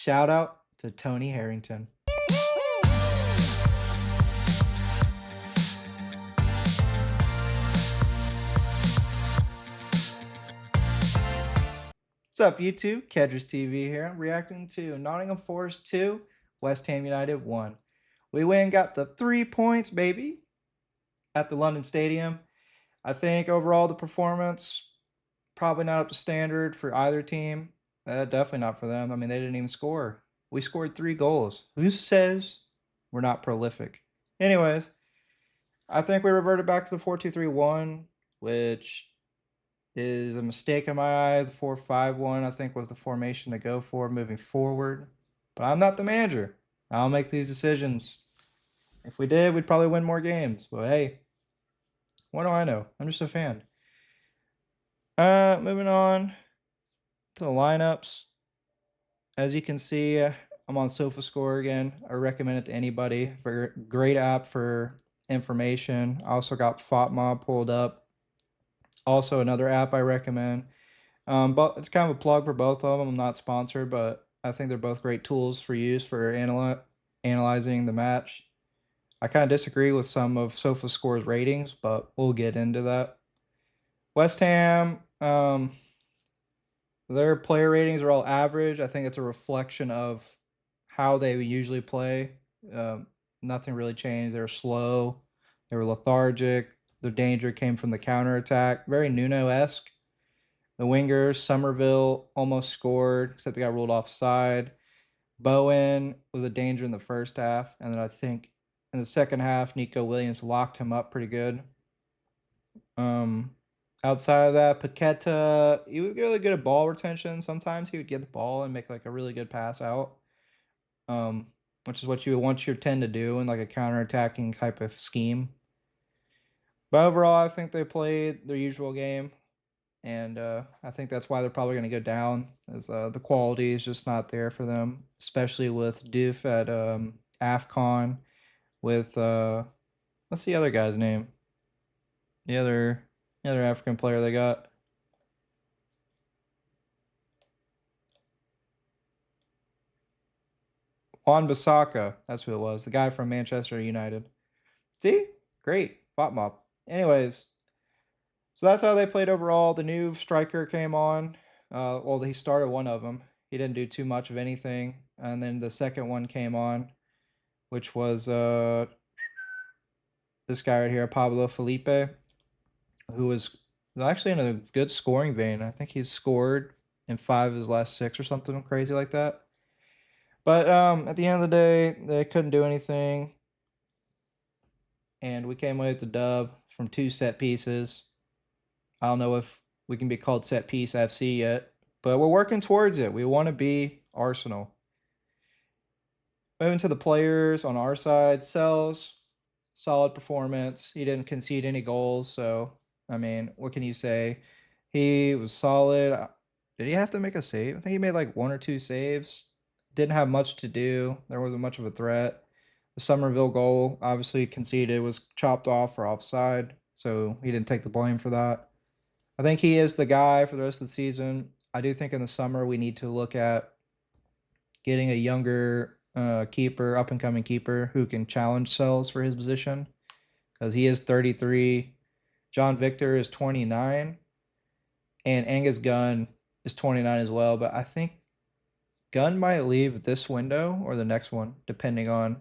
Shout out to Tony Harrington. What's up, YouTube? Kedr's TV here. I'm reacting to Nottingham Forest 2, West Ham United 1. We went and got the 3 points, baby, at the London Stadium. I think overall the performance, probably not up to standard for either team. Definitely not for them. I mean, they didn't even score. We scored 3 goals. Who says we're not prolific? Anyways, I think we reverted back to the 4-2-3-1, which is a mistake in my eyes. The 4-5-1, I think, was the formation to go for moving forward. But I'm not the manager. I'll make these decisions. If we did, we'd probably win more games. But hey, what do I know? I'm just a fan. Moving on to the lineups. As you can see, I'm on SofaScore again. I recommend it to anybody. Great app for information. I also got FOTMob pulled up. Also another app I recommend. But it's kind of a plug for both of them. I'm not sponsored, but I think they're both great tools for use for analyzing the match. I kind of disagree with some of SofaScore's ratings, but we'll get into that. West Ham, their player ratings are all average. I think it's a reflection of how they usually play. Nothing really changed. They were slow. They were lethargic. Their danger came from the counterattack. Very Nuno-esque. The wingers, Somerville almost scored, except he got ruled offside. Bowen was a danger in the first half, and then I think in the second half, Nico Williams locked him up pretty good. Outside of that, Paqueta, he was really good at ball retention. Sometimes he would get the ball and make like a really good pass out, which is what you would want your 10 to do in like a counterattacking type of scheme. But overall, I think they played their usual game. And I think that's why they're probably going to go down, as the quality is just not there for them, especially with Doof at AFCON. With what's the other guy's name? The other African player they got. Wan-Bissaka, that's who it was. The guy from Manchester United. See, great bot mop. Anyways, so that's how they played overall. The new striker came on. Well, he started one of them. He didn't do too much of anything. And then the second one came on, which was this guy right here, Pablo Felipe, who was actually in a good scoring vein. I think he's scored in 5 of his last 6 or something crazy like that. But at the end of the day, they couldn't do anything. And we came away with the dub from 2 set pieces. I don't know if we can be called set piece FC yet, but we're working towards it. We want to be Arsenal. Moving to the players on our side, Sells, solid performance. He didn't concede any goals, so I mean, what can you say? He was solid. Did he have to make a save? I think he made like 1 or 2 saves. Didn't have much to do. There wasn't much of a threat. The Somerville goal, obviously conceded, was chopped off for offside, so he didn't take the blame for that. I think he is the guy for the rest of the season. I do think in the summer we need to look at getting a younger keeper, up-and-coming keeper, who can challenge Sells for his position, because he is 33. John Victor is 29. And Angus Gunn is 29 as well. But I think Gunn might leave this window or the next one, depending on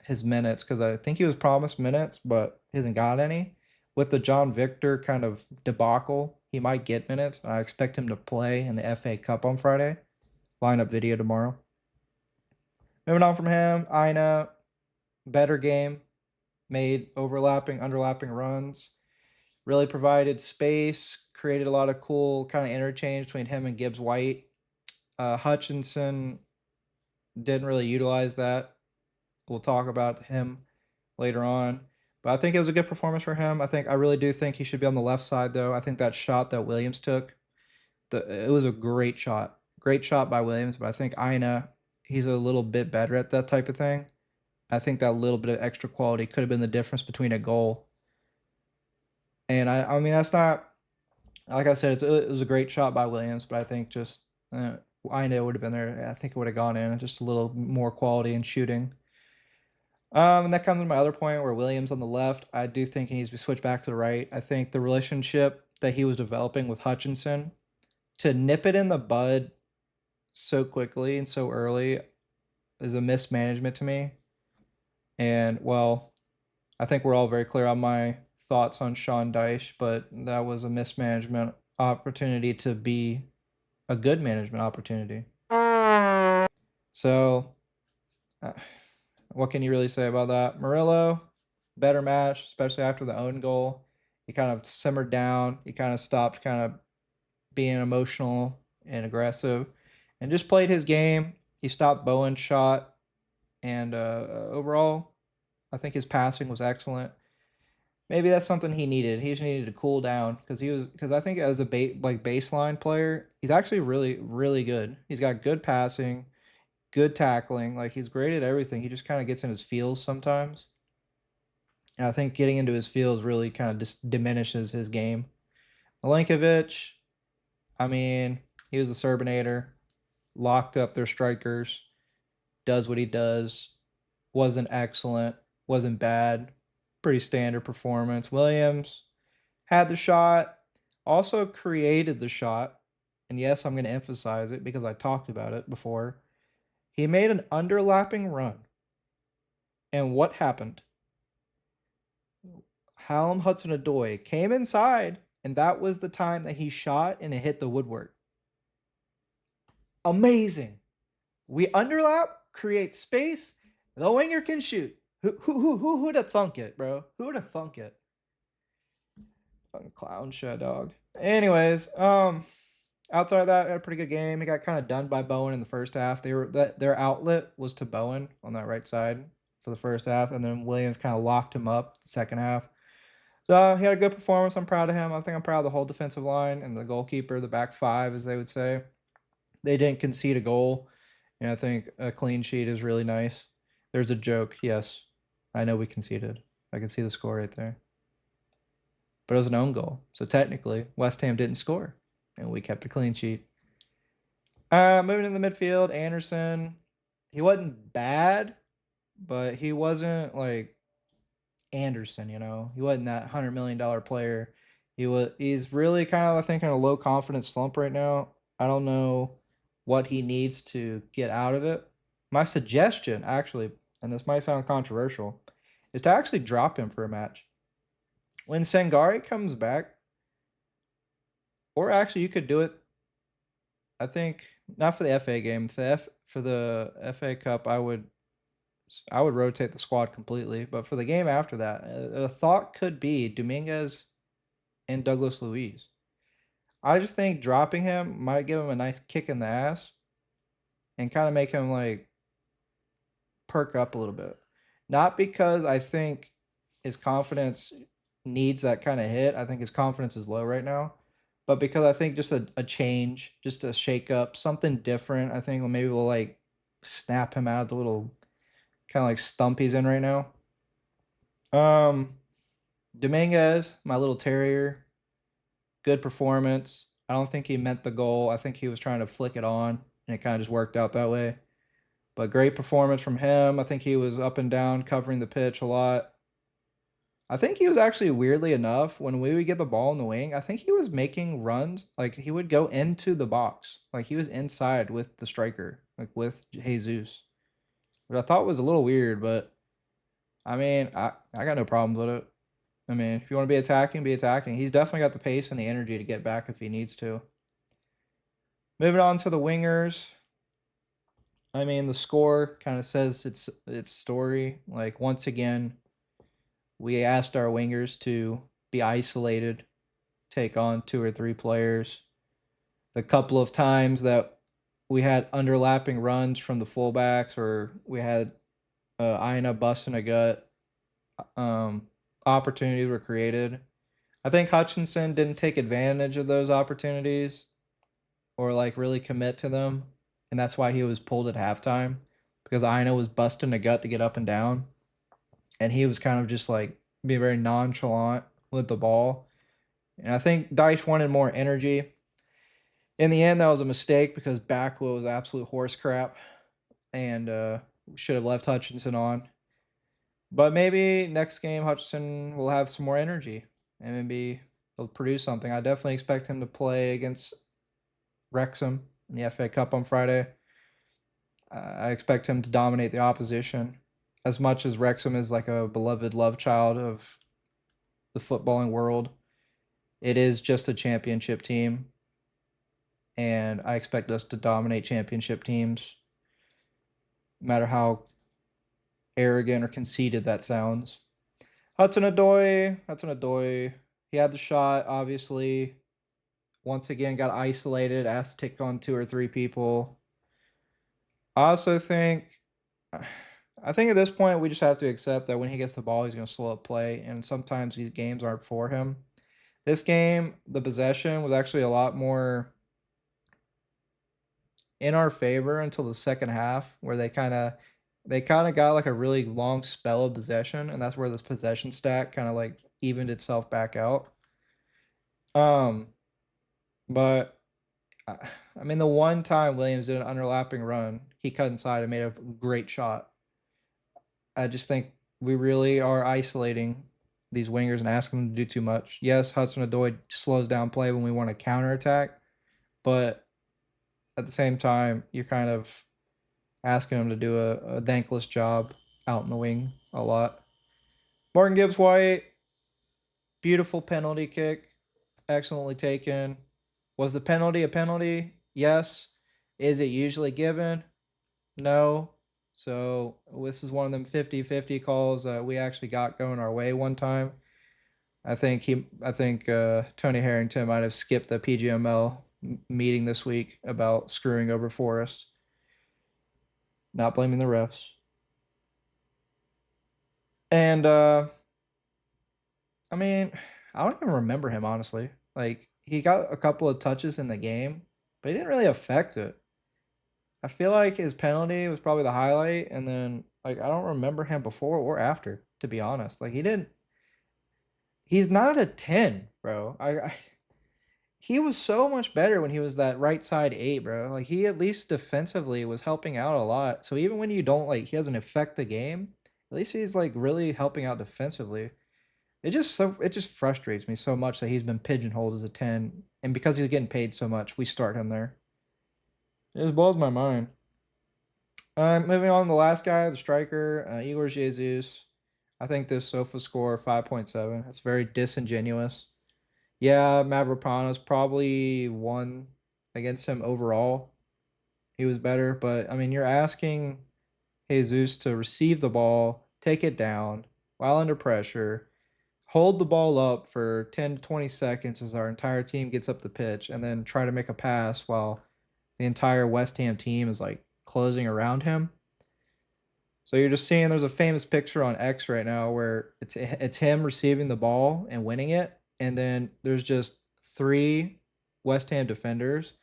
his minutes, because I think he was promised minutes, but he hasn't got any. With the John Victor kind of debacle, he might get minutes. I expect him to play in the FA Cup on Friday. Lineup video tomorrow. Moving on from him, Ina, better game. Made underlapping runs. Really provided space. Created a lot of cool kind of interchange between him and Gibbs White. Hutchinson didn't really utilize that. We'll talk about him later on. But I think it was a good performance for him. I really do think he should be on the left side, though. I think that shot that Williams took, it was a great shot. Great shot by Williams, but I think Ina, he's a little bit better at that type of thing. I think that little bit of extra quality could have been the difference between a goal. And I mean, that's not, like I said, it was a great shot by Williams, but I think just I know it would have been there. I think it would have gone in. Just a little more quality in shooting. And that comes to my other point where Williams on the left. I do think he needs to be switched back to the right. I think the relationship that he was developing with Hutchinson to nip it in the bud so quickly and so early is a mismanagement to me. And well, I think we're all very clear on my thoughts on Sean Dyche, but that was a mismanagement opportunity to be a good management opportunity. So, uh, what can you really say about that? Murillo, better match, especially after the own goal. He kind of simmered down. He kind of stopped kind of being emotional and aggressive and just played his game. He stopped Bowen's shot. And overall, I think his passing was excellent. Maybe that's something he needed. He just needed to cool down because I think as a baseline player, he's actually really good. He's got good passing, good tackling. Like he's great at everything. He just kind of gets in his feels sometimes. And I think getting into his feels really kind of just diminishes his game. Milenkovic, I mean, he was a Serbinator, locked up their strikers, does what he does, wasn't excellent, wasn't bad, pretty standard performance. Williams had the shot, also created the shot. And yes, I'm going to emphasize it because I talked about it before. He made an underlapping run. And what happened? Hallam Hudson-Odoi came inside, and that was the time that he shot and it hit the woodwork. Amazing. We underlap, create space, the winger can shoot. Who would have thunk it, bro? Who would have thunk it? Fucking clown shit, dog. Anyways, outside of that, had a pretty good game. He got kind of done by Bowen in the first half. Their outlet was to Bowen on that right side for the first half, and then Williams kind of locked him up the second half. So he had a good performance. I'm proud of him. I think I'm proud of the whole defensive line and the goalkeeper, the back five, as they would say. They didn't concede a goal, and I think a clean sheet is really nice. There's a joke, yes. I know we conceded. I can see the score right there. But it was an own goal. So technically, West Ham didn't score, and we kept a clean sheet. Moving in the midfield, Anderson. He wasn't bad, but he wasn't like Anderson, you know. He wasn't that $100 million player. He's really kind of, I think, in a low confidence slump right now. I don't know what he needs to get out of it. My suggestion, actually, and this might sound controversial, is to actually drop him for a match. When Sangare comes back, or actually you could do it, I think, not for the FA game. For the FA Cup, I would rotate the squad completely. But for the game after that, a thought could be Dominguez and Douglas Luiz. I just think dropping him might give him a nice kick in the ass and kind of make him like perk up a little bit. Not because I think his confidence needs that kind of hit. I think his confidence is low right now. But because I think just a change, just a shake up, something different, I think maybe we'll like snap him out of the little kind of like stump he's in right now. Dominguez, my little terrier, good performance. I don't think he meant the goal. I think he was trying to flick it on, and it kind of just worked out that way. But great performance from him. I think he was up and down covering the pitch a lot. I think he was actually, weirdly enough, when we would get the ball in the wing, I think he was making runs. Like he would go into the box. Like he was inside with the striker, like with Jesus. Which I thought was a little weird, but I mean, I got no problems with it. I mean, if you want to be attacking, be attacking. He's definitely got the pace and the energy to get back if he needs to. Moving on to the wingers. I mean, the score kind of says its story. Like once again, we asked our wingers to be isolated, take on 2 or 3 players. The couple of times that we had underlapping runs from the fullbacks, or we had Aina busting a gut, opportunities were created. I think Hutchinson didn't take advantage of those opportunities or like really commit to them, and that's why he was pulled at halftime because Aina was busting a gut to get up and down, and he was kind of just like being very nonchalant with the ball. And I think Dyche wanted more energy. In the end, that was a mistake because Bakwa was absolute horse crap, and should have left Hutchinson on. But maybe next game Hutchinson will have some more energy and maybe he'll produce something. I definitely expect him to play against Wrexham in the FA Cup on Friday. I expect him to dominate the opposition. As much as Wrexham is like a beloved love child of the footballing world, it is just a championship team, and I expect us to dominate championship teams, no matter how arrogant or conceited that sounds. Hudson-Odoi, he had the shot, obviously. Once again, got isolated, asked to take on 2 or 3 people. I also think I think at this point, we just have to accept that when he gets the ball, he's gonna slow up play, and sometimes these games aren't for him. This game, the possession was actually a lot more in our favor until the second half, where they kinda got, like, a really long spell of possession, and that's where this possession stat kinda, like, evened itself back out. Um, but I mean, the one time Williams did an underlapping run, he cut inside and made a great shot. I just think we really are isolating these wingers and asking them to do too much. Yes, Hudson-Odoi slows down play when we want to counterattack, but at the same time, you're kind of asking him to do a thankless job out in the wing a lot. Morgan Gibbs-White, beautiful penalty kick, excellently taken. Was the penalty a penalty? Yes. Is it usually given? No. So this is one of them 50-50 calls that we actually got going our way one time. I think Tony Harrington might have skipped the PGML meeting this week about screwing over Forest. Not blaming the refs. And I mean, I don't even remember him honestly. Like he got a couple of touches in the game, but he didn't really affect it. I feel like his penalty was probably the highlight, and then like I don't remember him before or after, to be honest. Like he's not a 10, bro. He was so much better when he was that right side 8, bro. Like he at least defensively was helping out a lot. So even when you don't like he doesn't affect the game, at least he's like really helping out defensively. It just frustrates me so much that he's been pigeonholed as a 10, and because he's getting paid so much, we start him there. It just blows my mind. Moving on to the last guy, the striker, Igor Jesus. I think this SOFA score 5.7. It's very disingenuous. Yeah, Mavropanos probably won against him overall. He was better, but I mean, you're asking Jesus to receive the ball, take it down while under pressure, hold the ball up for 10 to 20 seconds as our entire team gets up the pitch, and then try to make a pass while the entire West Ham team is like closing around him. So you're just seeing there's a famous picture on X right now where it's him receiving the ball and winning it, and then there's just 3 West Ham defenders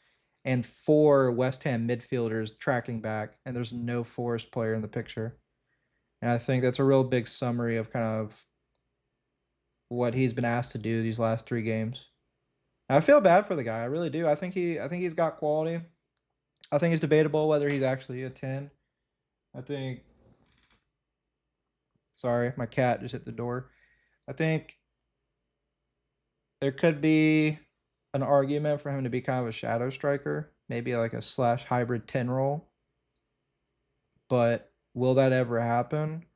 and 4 West Ham midfielders tracking back, and there's no Forest player in the picture. And I think that's a real big summary of kind of what he's been asked to do these last 3 games. And I feel bad for the guy. I really do. I think he's got quality. I think it's debatable whether he's actually a 10. I think Sorry, my cat just hit the door. I think there could be an argument for him to be kind of a shadow striker, maybe like a slash hybrid 10 role. But will that ever happen?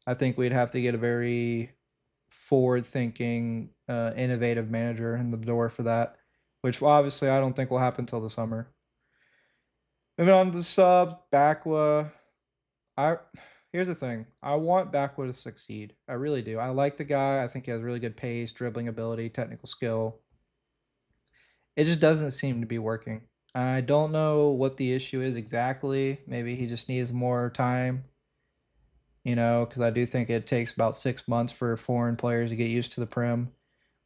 I think we'd have to get a very forward-thinking, innovative manager in the door for that, which obviously I don't think will happen until the summer. Moving on to the subs, Bakwa. I Here's the thing. I want Bakwa to succeed. I really do. I like the guy. I think he has really good pace, dribbling ability, technical skill. It just doesn't seem to be working. I don't know what the issue is exactly. Maybe he just needs more time, because I do think it takes about 6 months for foreign players to get used to the Prem.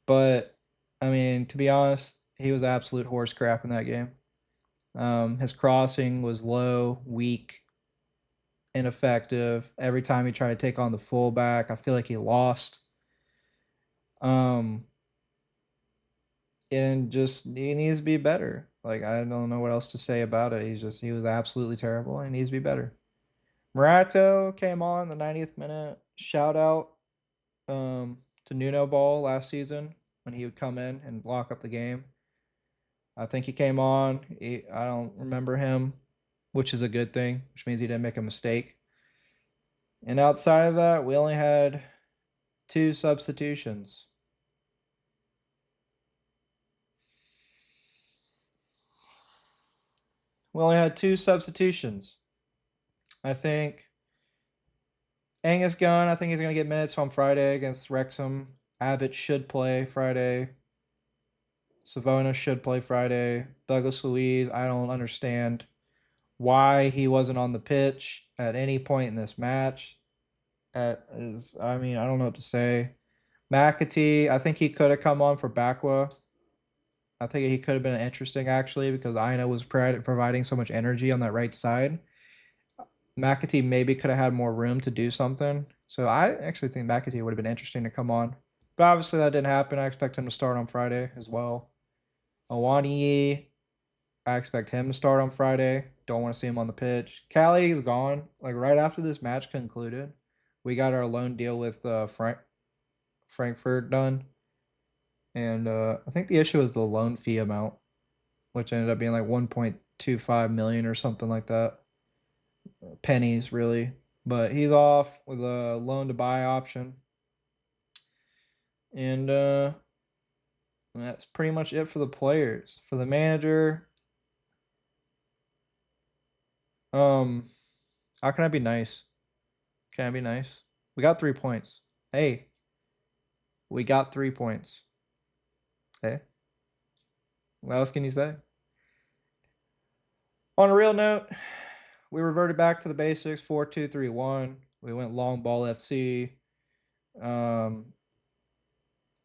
But, I mean, to be honest, he was absolute horse crap in that game. His crossing was low, weak, ineffective. Every time he tried to take on the fullback, I feel like he lost. And just he needs to be better. Like, I don't know what else to say about it. He was absolutely terrible and he needs to be better. Murato came on the 90th minute. Shout out to Nuno Ball last season when he would come in and lock up the game. I think he came on. I don't remember him, which is a good thing, which means he didn't make a mistake. And outside of that, we only had 2 substitutions. We only had 2 substitutions. I think Angus Gunn, I think he's going to get minutes on Friday against Wrexham. Abbott should play Friday. Savona should play Friday. Douglas Luiz, I don't understand why he wasn't on the pitch at any point in this match. I mean, I don't know what to say. McAtee, I think he could have come on for Bakwa. I think he could have been interesting, actually, because Aina was providing so much energy on that right side. McAtee maybe could have had more room to do something. So I actually think McAtee would have been interesting to come on. But obviously that didn't happen. I expect him to start on Friday as well. Awani, I expect him to start on Friday. Don't want to see him on the pitch. Callie is gone. Like right after this match concluded, we got our loan deal with Frankfurt done. And I think the issue was the loan fee amount, which ended up being like 1.25 million or something like that. Pennies, really. But he's off with a loan to buy option. And that's pretty much it for the players. For the manager, how can I be nice? Can I be nice? We got 3 points. Hey, we got 3 points. Hey, what else can you say? On a real note, we reverted back to the basics, 4-2-3-1. We went long ball FC.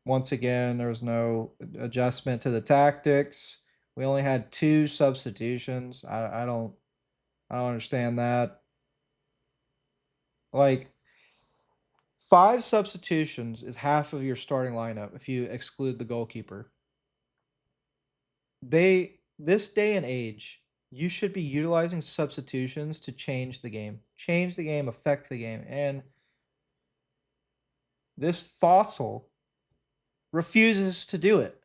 Once again, there was no adjustment to the tactics. We only had 2 substitutions. I don't understand that. Like 5 substitutions is half of your starting lineup if you exclude the goalkeeper. This day and age, you should be utilizing substitutions to change the game, affect the game, and this fossil refuses to do it.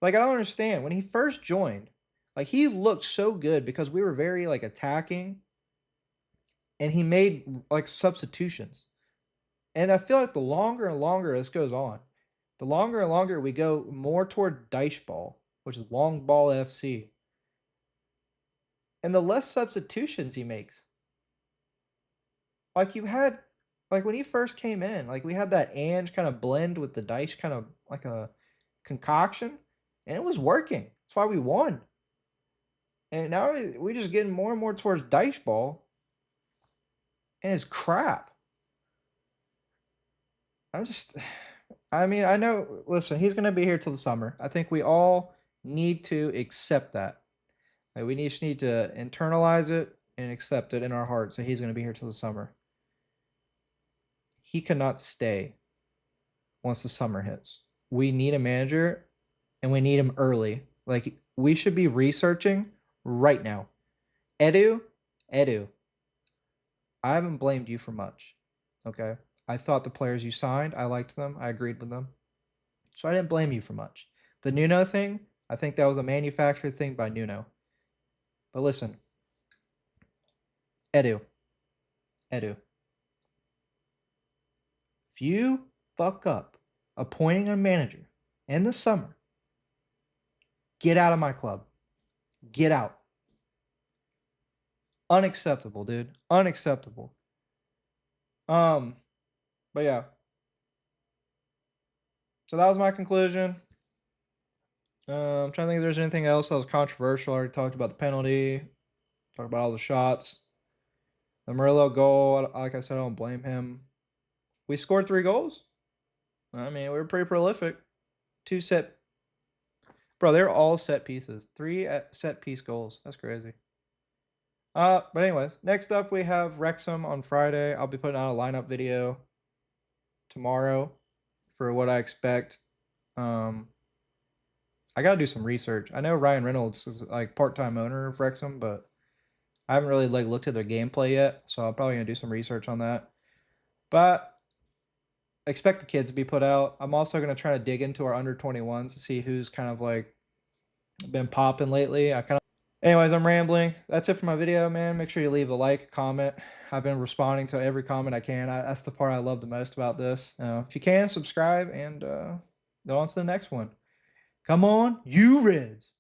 Like, I don't understand. When he first joined, like, he looked so good because we were very, like, attacking, and he made, like, substitutions. And I feel like the longer and longer this goes on, the longer and longer we go more toward dice ball, which is long ball FC, and the less substitutions he makes. Like, when he first came in, like, we had that Ange kind of blend with the dice kind of like a concoction, and it was working. That's why we won. And now we just getting more and more towards dice ball, and it's crap. I mean, I know, listen, he's going to be here till the summer. I think we all need to accept that. Like, we just need to internalize it and accept it in our hearts that he's going to be here till the summer. He cannot stay once the summer hits. We need a manager, and we need him early. Like, we should be researching right now. Edu, I haven't blamed you for much, okay? I thought the players you signed, I liked them. I agreed with them. So I didn't blame you for much. The Nuno thing, I think that was a manufactured thing by Nuno. But listen, Edu, if you fuck up appointing a manager in the summer, get out of my club. Get out. Unacceptable, dude. Unacceptable. But yeah. So that was my conclusion. I'm trying to think if there's anything else that was controversial. I already talked about the penalty. Talked about all the shots. The Murillo goal, like I said, I don't blame him. We scored 3 goals. I mean, we were pretty prolific. 2 set. Bro, they're all set pieces. 3 set piece goals. That's crazy. But anyways, next up we have Wrexham on Friday. I'll be putting out a lineup video tomorrow for what I expect. I gotta do some research. I know Ryan Reynolds is like part-time owner of Wrexham, but I haven't really like looked at their gameplay yet, so I'm probably gonna do some research on that. But expect the kids to be put out. I'm also gonna try to dig into our under 21s to see who's kind of like been popping lately. Anyways, I'm rambling. That's it for my video, man. Make sure you leave a like, comment. I've been responding to every comment I can. That's the part I love the most about this. If you can, subscribe and go on to the next one. Come on, you Reds.